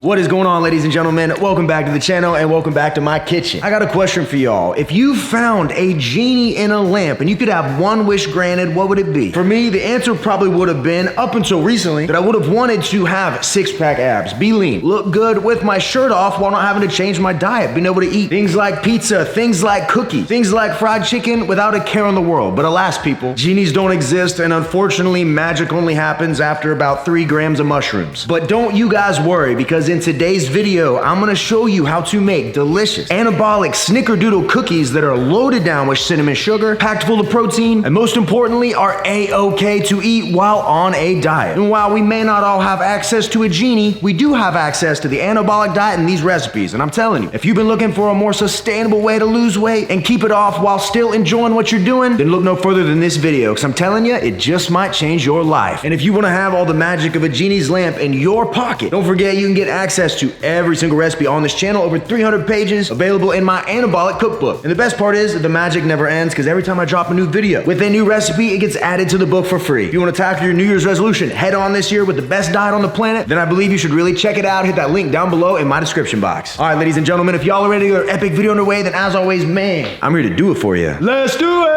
What is going on, ladies and gentlemen? Welcome back to the channel and welcome back to my kitchen. I got a question for y'all. If you found a genie in a lamp and you could have one wish granted, what would it be? For me, the answer probably would have been, up until recently, that I would have wanted to have six-pack abs, be lean, look good with my shirt off while not having to change my diet, being able to eat things like pizza, things like cookies, things like fried chicken without a care in the world. But alas, people, genies don't exist, and unfortunately, magic only happens after about 3 grams of mushrooms. But don't you guys worry, because in today's video, I'm gonna show you how to make delicious anabolic Snickerdoodle cookies that are loaded down with cinnamon sugar, packed full of protein, and most importantly, are a-okay to eat while on a diet. And while we may not all have access to a genie, we do have access to the anabolic diet and these recipes. And I'm telling you, if you've been looking for a more sustainable way to lose weight and keep it off while still enjoying what you're doing, then look no further than this video, because I'm telling you, it just might change your life. And if you wanna have all the magic of a genie's lamp in your pocket, don't forget you can get access to every single recipe on this channel, over 300 pages available in my Anabolic cookbook. And the best part is the magic never ends, because every time I drop a new video with a new recipe, it gets added to the book for free. If you want to tackle your New Year's resolution head on this year with the best diet on the planet, then I believe you should really check it out. Hit that link down below in my description box. All right, ladies and gentlemen, if y'all are ready to get an epic video underway, then as always, man, I'm here to do it for you. Let's do it!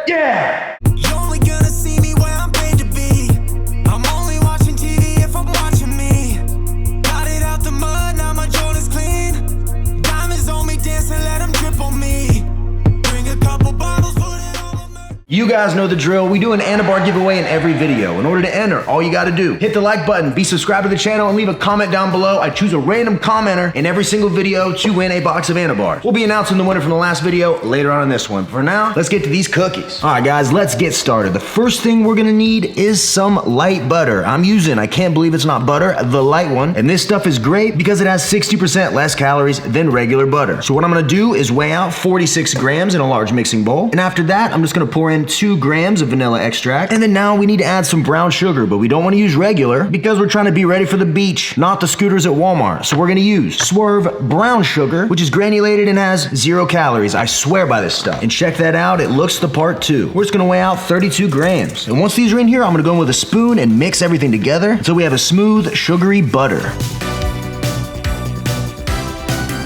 Yeah! You guys know the drill. We do an Anabar giveaway in every video. In order to enter, all you gotta do, hit the like button, be subscribed to the channel, and leave a comment down below. I choose a random commenter in every single video to win a box of Anabar. We'll be announcing the winner from the last video later on in this one. For now, let's get to these cookies. All right, guys, let's get started. The first thing we're gonna need is some light butter. I'm using, I can't believe it's not butter, the light one. And this stuff is great because it has 60% less calories than regular butter. So what I'm gonna do is weigh out 46 grams in a large mixing bowl. And after that, I'm just gonna pour in 2 grams of vanilla extract. And then now we need to add some brown sugar, but we don't want to use regular because we're trying to be ready for the beach, not the scooters at Walmart. So we're going to use Swerve brown sugar, which is granulated and has 0 calories. I swear by this stuff. And check that out, it looks the part too. We're just going to weigh out 32 grams. And once these are in here, I'm going to go in with a spoon and mix everything together until we have a smooth, sugary butter.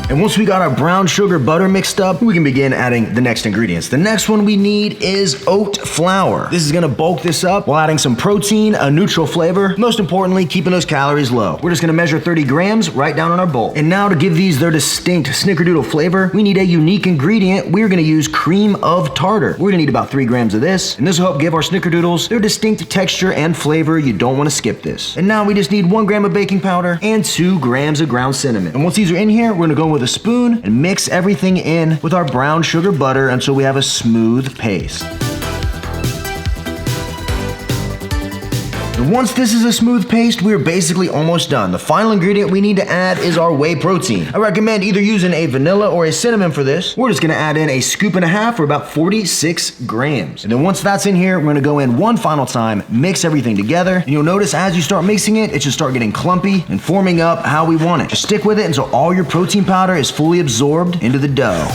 And once we got our brown sugar butter mixed up, we can begin adding the next ingredients. The next one we need is oat flour. This is gonna bulk this up while adding some protein, a neutral flavor, most importantly, keeping those calories low. We're just gonna measure 30 grams right down on our bowl. And now to give these their distinct Snickerdoodle flavor, we need a unique ingredient. We're gonna use cream of tartar. We're gonna need about 3 grams of this, and this will help give our Snickerdoodles their distinct texture and flavor. You don't wanna skip this. And now we just need 1 gram of baking powder and 2 grams of ground cinnamon. And once these are in here, we're gonna go with a spoon and mix everything in with our brown sugar butter until we have a smooth paste. And once this is a smooth paste, we're basically almost done. The final ingredient we need to add is our whey protein. I recommend either using a vanilla or a cinnamon for this. We're just gonna add in a scoop and a half, or about 46 grams. And then once that's in here, we're gonna go in one final time, mix everything together. And you'll notice as you start mixing it, it should start getting clumpy and forming up how we want it. Just stick with it until all your protein powder is fully absorbed into the dough.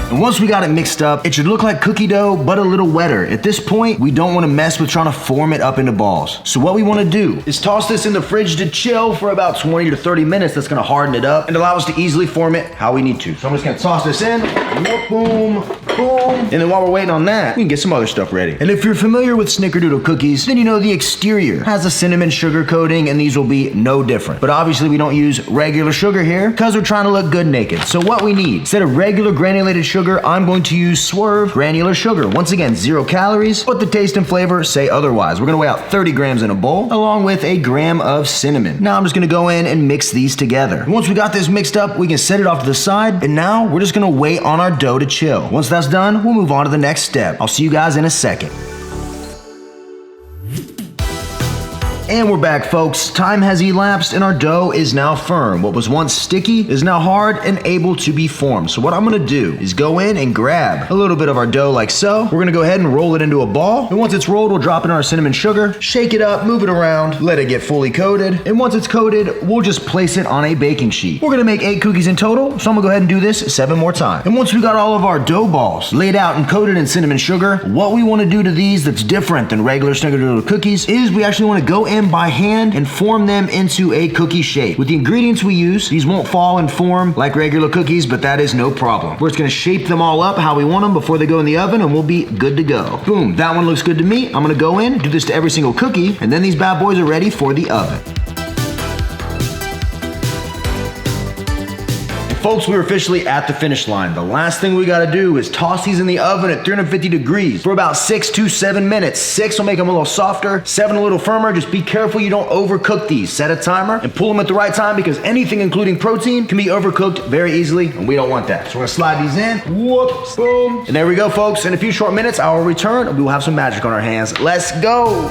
And once we got it mixed up, it should look like cookie dough, but a little wetter. At this point, we don't want to mess with trying to form it up into balls. So what we want to do is toss this in the fridge to chill for about 20 to 30 minutes. That's going to harden it up and allow us to easily form it how we need to. So I'm just going to toss this in, boom, boom. And then while we're waiting on that, we can get some other stuff ready. And if you're familiar with Snickerdoodle cookies, then you know the exterior has a cinnamon sugar coating, and these will be no different. But obviously we don't use regular sugar here because we're trying to look good naked. So what we need, instead of regular granulated sugar, I'm going to use Swerve granular sugar. Once again, 0 calories, but the taste and flavor say otherwise. We're gonna weigh out 30 grams in a bowl, along with a gram of cinnamon. Now I'm just gonna go in and mix these together. Once we got this mixed up, we can set it off to the side, and now we're just gonna wait on our dough to chill. Once that's done, we'll move on to the next step. I'll see you guys in a second. And we're back, folks. Time has elapsed and our dough is now firm. What was once sticky is now hard and able to be formed. So what I'm gonna do is go in and grab a little bit of our dough like so. We're gonna go ahead and roll it into a ball. And once it's rolled, we'll drop in our cinnamon sugar, shake it up, move it around, let it get fully coated. And once it's coated, we'll just place it on a baking sheet. We're gonna make 8 cookies in total, so I'm gonna go ahead and do this 7 more times. And once we got all of our dough balls laid out and coated in cinnamon sugar, what we wanna do to these that's different than regular Snickerdoodle cookies is we actually wanna go in by hand and form them into a cookie shape. With the ingredients we use, these won't fall and form like regular cookies, but that is no problem. We're just gonna shape them all up how we want them before they go in the oven and we'll be good to go. Boom, that one looks good to me. I'm gonna go in, do this to every single cookie, and then these bad boys are ready for the oven. Folks, we're officially at the finish line. The last thing we gotta do is toss these in the oven at 350 degrees for about 6 to 7 minutes. 6 will make them a little softer, 7 a little firmer. Just be careful you don't overcook these. Set a timer and pull them at the right time because anything including protein can be overcooked very easily and we don't want that. So we're gonna slide these in, whoops, boom. And there we go, folks. In a few short minutes, I will return and we will have some magic on our hands. Let's go.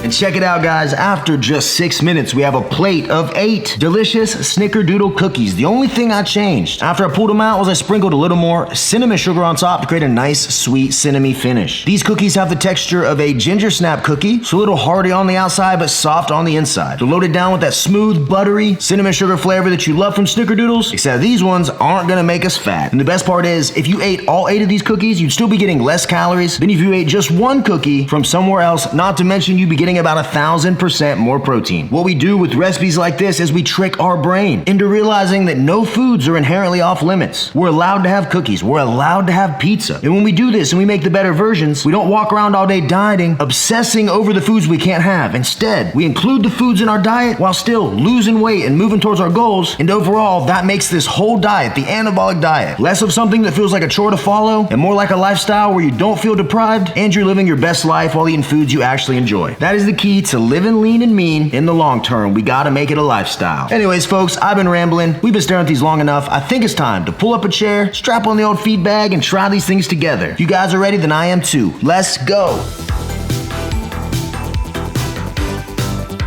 And check it out, guys. After just 6 minutes, we have a plate of 8 delicious Snickerdoodle cookies. The only thing I changed after I pulled them out was I sprinkled a little more cinnamon sugar on top to create a nice, sweet, cinnamony finish. These cookies have the texture of a ginger snap cookie, so a little hearty on the outside, but soft on the inside. They're loaded down with that smooth, buttery cinnamon sugar flavor that you love from Snickerdoodles, except these ones aren't gonna make us fat. And the best part is, if you ate all 8 of these cookies, you'd still be getting less calories than if you ate just one cookie from somewhere else, not to mention you'd be getting about 1,000% more protein. What we do with recipes like this is we trick our brain into realizing that no foods are inherently off limits. We're allowed to have cookies. We're allowed to have pizza. And when we do this and we make the better versions, we don't walk around all day dieting, obsessing over the foods we can't have. Instead, we include the foods in our diet while still losing weight and moving towards our goals. And overall, that makes this whole diet, the anabolic diet, less of something that feels like a chore to follow and more like a lifestyle where you don't feel deprived and you're living your best life while eating foods you actually enjoy. That is the key to living lean and mean in the long term. We gotta make it a lifestyle. Anyways, folks, I've been rambling. We've been staring at these long enough. I think it's time to pull up a chair, strap on the old feed bag, and try these things together. If you guys are ready, then I am too. Let's go.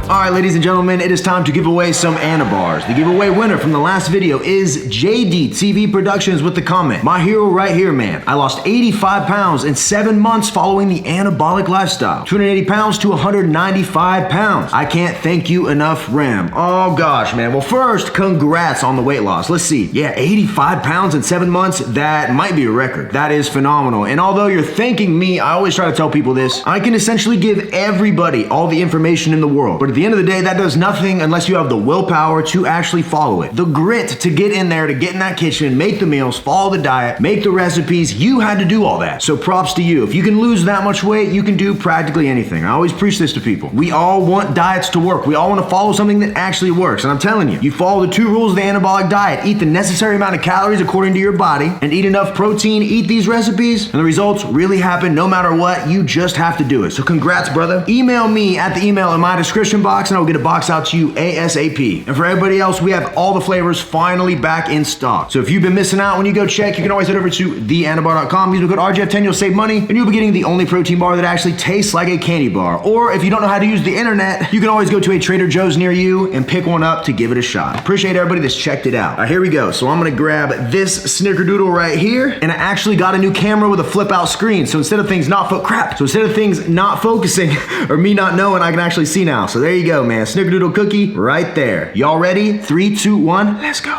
All right, ladies and gentlemen, it is time to give away some Anabars. The giveaway winner from the last video is JD TV Productions with the comment, "My hero right here, man. I lost 85 pounds in 7 months following the anabolic lifestyle. 280 pounds to 195 pounds. I can't thank you enough, Ram." Oh gosh, man. Well, first, congrats on the weight loss. Let's see. Yeah, 85 pounds in 7 months. That might be a record. That is phenomenal. And although you're thanking me, I always try to tell people this. I can essentially give everybody all the information in the world. But at the end of the day, that does nothing unless you have the willpower to actually follow it. The grit to get in there, to get in that kitchen, make the meals, follow the diet, make the recipes. You had to do all that. So props to you. If you can lose that much weight, you can do practically anything. I always preach this to people. We all want diets to work. We all want to follow something that actually works. And I'm telling you, you follow the 2 rules of the anabolic diet. Eat the necessary amount of calories according to your body and eat enough protein, eat these recipes, and the results really happen no matter what. You just have to do it. So congrats, brother. Email me at the email in my description box and I'll get a box out to you ASAP. And for everybody else, we have all the flavors finally back in stock. So if you've been missing out when you go check, you can always head over to theanabar.com. Use the code RGF10, you'll save money, and you'll be getting the only protein bar that actually tastes like a candy bar. Or if you don't know how to use the internet, you can always go to a Trader Joe's near you and pick one up to give it a shot. Appreciate everybody that's checked it out. All right, here we go. So I'm gonna grab this Snickerdoodle right here, and I actually got a new camera with a flip out screen. So instead of things not focusing or me not knowing, I can actually see now. So there you go, man. Snickerdoodle cookie right there. Y'all ready? 3, 2, 1, let's go.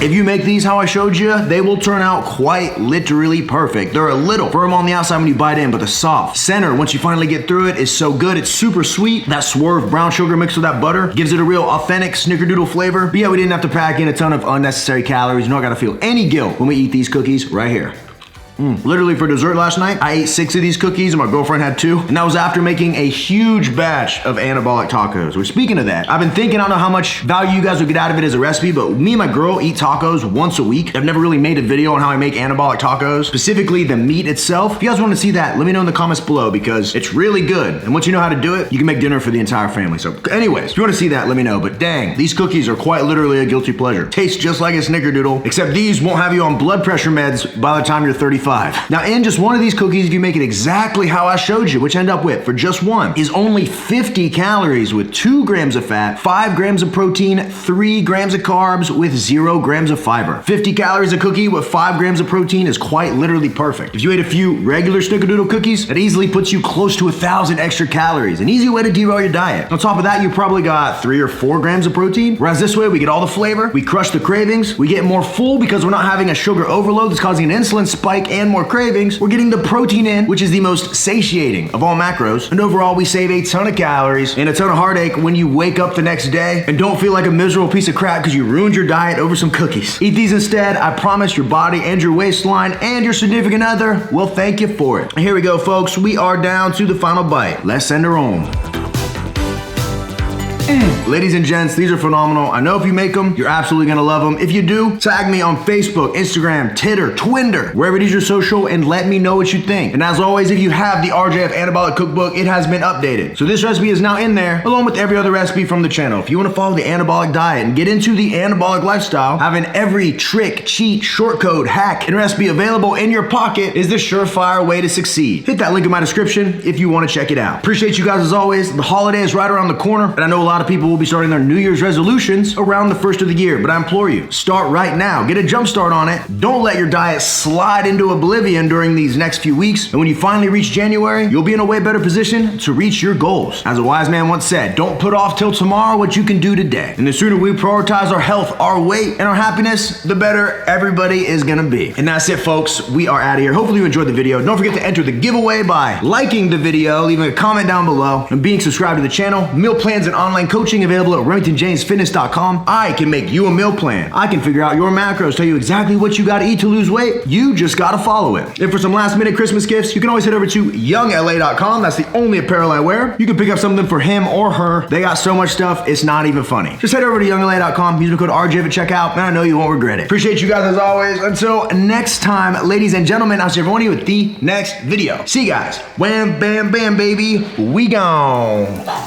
If you make these how I showed you, they will turn out quite literally perfect. They're a little firm on the outside when you bite in, but the soft center, once you finally get through it, is so good. It's super sweet. That swerve brown sugar mixed with that butter gives it a real authentic Snickerdoodle flavor. But yeah, we didn't have to pack in a ton of unnecessary calories. You don't gotta feel any guilt when we eat these cookies right here. Literally for dessert last night, I ate 6 of these cookies and my girlfriend had 2. And that was after making a huge batch of anabolic tacos. Which, speaking of that, I've been thinking, I don't know how much value you guys will get out of it as a recipe, but me and my girl eat tacos once a week. I've never really made a video on how I make anabolic tacos, specifically the meat itself. If you guys want to see that, let me know in the comments below because it's really good. And once you know how to do it, you can make dinner for the entire family. So anyways, if you want to see that, let me know. But dang, these cookies are quite literally a guilty pleasure. Tastes just like a Snickerdoodle, except these won't have you on blood pressure meds by the time you're 35. Now in just one of these cookies, if you make it exactly how I showed you, which I end up with for just one, is only 50 calories with 2 grams of fat, 5 grams of protein, 3 grams of carbs with 0 grams of fiber. 50 calories a cookie with 5 grams of protein is quite literally perfect. If you ate a few regular Snickerdoodle cookies, that easily puts you close to 1,000 extra calories. An easy way to derail your diet. On top of that, you probably got 3 or 4 grams of protein, whereas this way we get all the flavor, we crush the cravings, we get more full because we're not having a sugar overload that's causing an insulin spike and more cravings. We're getting the protein in, which is the most satiating of all macros, and overall we save a ton of calories and a ton of heartache when you wake up the next day and don't feel like a miserable piece of crap because you ruined your diet over some cookies. Eat these instead. I promise your body and your waistline and your significant other will thank you for it. And here we go, folks. We are down to the final bite. Let's send her home. Ladies and gents, these are phenomenal. I know if you make them, you're absolutely gonna love them. If you do, tag me on Facebook, Instagram, Titter, Twinder, wherever it is your social, and let me know what you think. And as always, if you have the RJF Anabolic Cookbook, it has been updated. So this recipe is now in there, along with every other recipe from the channel. If you wanna follow the anabolic diet and get into the anabolic lifestyle, having every trick, cheat, short code, hack, and recipe available in your pocket is the surefire way to succeed. Hit that link in my description if you wanna check it out. Appreciate you guys as always. The holiday is right around the corner, and I know a lot of people will be starting their New Year's resolutions around the first of the year, but I implore you, start right now. Get a jump start on it. Don't let your diet slide into oblivion during these next few weeks, and when you finally reach January, you'll be in a way better position to reach your goals. As a wise man once said, don't put off till tomorrow what you can do today. And the sooner we prioritize our health, our weight, and our happiness, the better everybody is gonna be. And that's it, folks. We are out of here. Hopefully you enjoyed the video. Don't forget to enter the giveaway by liking the video, leaving a comment down below, and being subscribed to the channel. Meal plans and online coaching available at RemingtonJamesFitness.com. I can make you a meal plan. I can figure out your macros, tell you exactly what you gotta eat to lose weight. You just gotta follow it. And for some last minute Christmas gifts, you can always head over to YoungLA.com. That's the only apparel I wear. You can pick up something for him or her. They got so much stuff, it's not even funny. Just head over to YoungLA.com, use the code RJF at checkout, and I know you won't regret it. Appreciate you guys as always. Until next time, ladies and gentlemen, I'll see everyone of you with the next video. See you guys. Wham, bam, bam, baby. We gone.